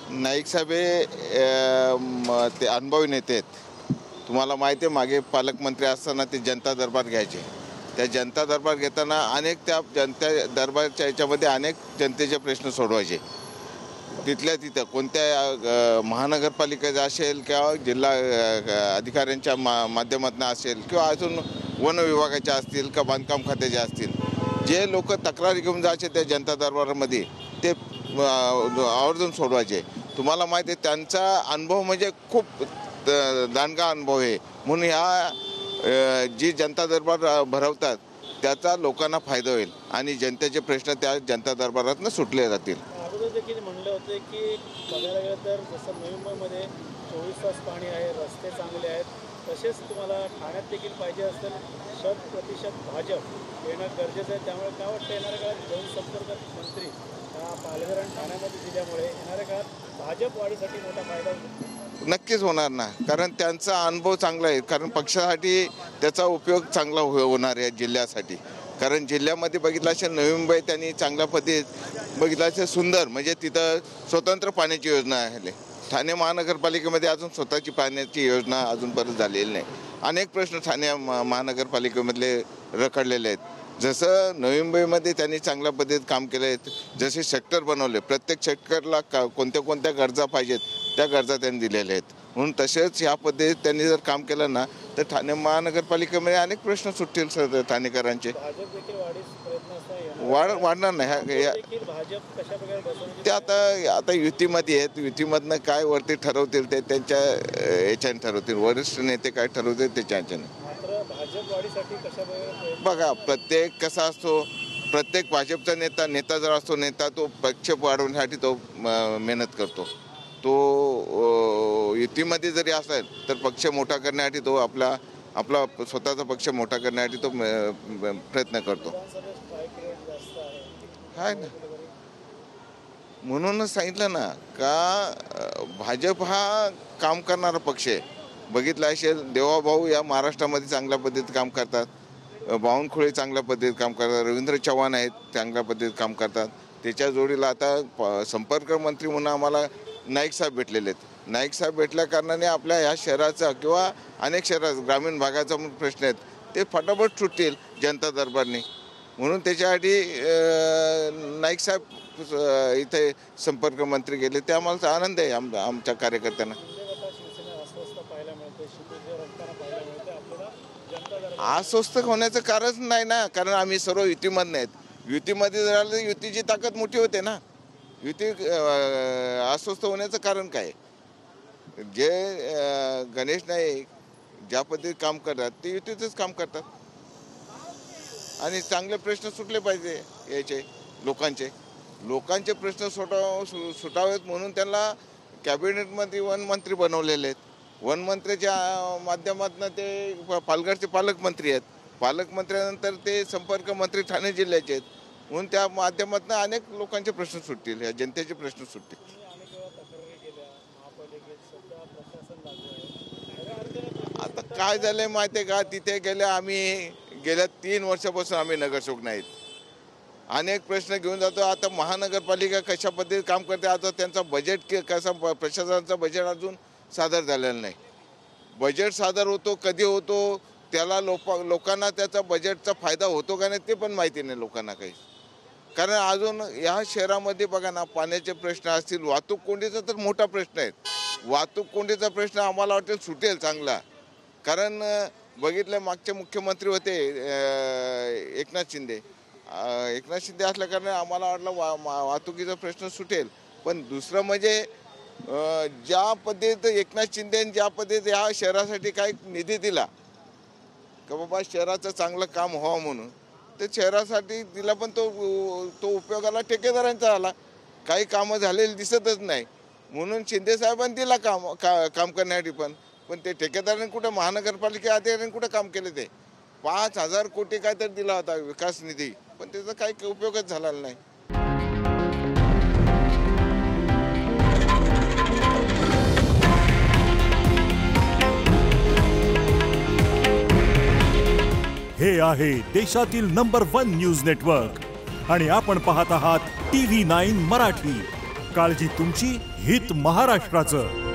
नाईक साहेब ते अनुभवी नेते आहेत. तुम्हाला माहिती आहे मागे पालकमंत्री असताना ते जनता दरबार घ्यायचे. त्या जनता दरबार घेताना अनेक त्या जनता दरबारच्या याच्यामध्ये अनेक जनतेचे प्रश्न सोडवायचे. तिथल्या तिथं कोणत्या महानगरपालिकेचा असेल किंवा जिल्हा अधिकाऱ्यांच्या माध्यमातून असेल किंवा अजून वन विभागाच्या असतील किंवा बांधकाम खात्याचे असतील, जे लोक तक्रारी घेऊन जायचे त्या जनता दरबारामध्ये ते आवर्जून सोडवायचे. तुम्हाला माहिती आहे त्यांचा अनुभव म्हणजे खूप दांडगा अनुभव आहे. म्हणून ह्या जी जनता दरबार भरवतात त्याचा लोकांना फायदा होईल आणि जनतेचे प्रश्न त्या जनता दरबारातून सुटले जातील. अगोदर देखील म्हणलं होतं की बघायला गेलं तर जसं नवी मुंबईमध्ये 24 तास पाणी आहे, रस्ते चांगले आहेत, तसेच तुम्हाला ठाण्यात देखील पाहिजे असेल 100% भाजप येणं गरजेचं आहे. त्यामुळे काय वाटतं येणाऱ्या काळात जनसंपर्क मंत्री पालघर आणि ठाण्यामध्ये दिल्यामुळे येणाऱ्या काळात भाजप वाढीसाठी मोठा फायदा होतो? नक्कीच होणार ना, कारण त्यांचा अनुभव चांगला आहे. कारण पक्षासाठी त्याचा उपयोग चांगला होणार आहे जिल्ह्यासाठी. कारण जिल्ह्यामध्ये बघितलं असेल नवी मुंबई त्यांनी चांगल्या पद्धतीत बघितलं असेल सुंदर, म्हणजे तिथं स्वतंत्र पाण्याची योजना आहे. ठाणे महानगरपालिकेमध्ये अजून स्वतःची पाण्याची योजना अजूनपर्यंत झालेली नाही. अनेक प्रश्न ठाणे महानगरपालिकेमधले रखडलेले आहेत. जसं नवी मुंबईमध्ये त्यांनी चांगल्या पद्धतीत काम केलं आहे, जसे सेक्टर बनवले, प्रत्येक सेक्टरला कोणत्या कोणत्या गरजा पाहिजेत त्या गरजा त्यांनी दिलेल्या आहेत. म्हणून तसेच ह्या पद्धतीत त्यांनी जर काम केलं ना तर ठाणे महानगरपालिकेमध्ये अनेक प्रश्न सुटतील ठाणेकरांचे. वाढणार नाही. ते आता युतीमध्ये आहेत, युतीमधनं काय वरती ठरवतील ते त्यांच्या याच्याने ठरवतील. वरिष्ठ नेते काय ठरवतील त्याच्या ह्याच्याने. बघा प्रत्येक कसा असतो, प्रत्येक भाजपचा नेता जर असतो, नेता तो पक्ष वाढवण्यासाठी तो मेहनत करतो. तो युतीमध्ये जरी असेल तर पक्ष मोठा करण्यासाठी तो आपला स्वतःचा पक्ष मोठा करण्यासाठी तो प्रयत्न करतो. आहे ना, म्हणूनच सांगितलं ना का भाजप हा काम करणारा पक्ष आहे. बघितलं असेल देवाभाऊ या महाराष्ट्रामध्ये चांगल्या पद्धतीत काम करतात, बावनकुळे चांगल्या पद्धतीत काम करतात, रवींद्र चव्हाण आहेत चांगल्या पद्धतीत काम करतात. त्याच्या जोडीला आता संपर्क मंत्री म्हणून आम्हाला नाईक साहेब भेटलेले आहेत. नाईक साहेब भेटल्या कारणाने आपल्या ह्या शहराचा किंवा अनेक शहरात ग्रामीण भागाचा प्रश्न आहेत ते फटाफट सुटतील जनता दरबारने. म्हणून त्याच्यासाठी नाईक साहेब इथे संपर्क मंत्री गेले, ते आम्हाला आनंद आहे आमच्या कार्यकर्त्यांना. अस्वस्थ होण्याचं कारण नाही ना, कारण आम्ही सर्व युतीमधनं आहेत. युतीमध्ये जर आलं तर युतीची ताकद मोठी होते ना. युती अस्वस्थ होण्याचं कारण काय? जे गणेश नाईक ज्या पद्धतीत काम करतात ते युतीतच काम करतात आणि चांगले प्रश्न सुटले पाहिजे याचे लोकांचे प्रश्न सुटावेत म्हणून त्यांना कॅबिनेटमध्ये वनमंत्री बनवलेले आहेत. वनमंत्र्याच्या माध्यमातून ते पालघरचे पालकमंत्री आहेत. पालकमंत्र्यानंतर ते संपर्क मंत्री ठाणे जिल्ह्याचे आहेत. म्हणून त्या माध्यमातून अनेक लोकांचे प्रश्न सुटतील, या जनतेचे प्रश्न सुटतील. आता काय झालंय माहिती आहे का, तिथे गेल्या 3 वर्षापासून आम्ही नगरसेवक नाहीत. अनेक प्रश्न घेऊन जातो. आता महानगरपालिका कशा पद्धतीत काम करते, आता त्यांचा बजेट कसा, प्रशासनाचा बजेट अजून सादर झालेला नाही. बजेट सादर होतो कधी होतो त्याला लोकांना त्याचा बजेटचा फायदा होतो का नाही ते पण माहिती नाही लोकांना काही. कारण अजून ह्या शहरामध्ये बघा ना, पाण्याचे प्रश्न असतील, वाहतूक कोंडीचा तर मोठा प्रश्न आहे. वाहतूक कोंडीचा प्रश्न आम्हाला वाटेल सुटेल चांगला. कारण बघितलं मागचे मुख्यमंत्री होते एकनाथ शिंदे असल्या कारणाने आम्हाला वाटलं वाहतुकीचा प्रश्न सुटेल. पण दुसरं म्हणजे ज्या पद्धतीत एकनाथ शिंदेने ज्या पद्धतीत या शहरासाठी काही निधी दिला का बाबा शहराचं चांगलं काम व्हावं म्हणून, ते शहरासाठी दिला, पण तो उपयोगाला ठेकेदारांचा आला. काही कामं झालेली दिसतच नाही. म्हणून शिंदे साहेबांनी दिला काम करण्यासाठी, पण ते ठेकेदारांनी कुठं, महानगरपालिका अधिकाऱ्यांनी कुठं काम केलं? ते 5,000 कोटी काहीतरी दिला होता विकास निधी, पण त्याचा काही उपयोगच झालेला नाही. हे आहे देशातील नंबर 1 न्यूज नेटवर्क आणि आपण पाहत आहात TV9 मराठी. काळजी तुमची, हित महाराष्ट्राचं.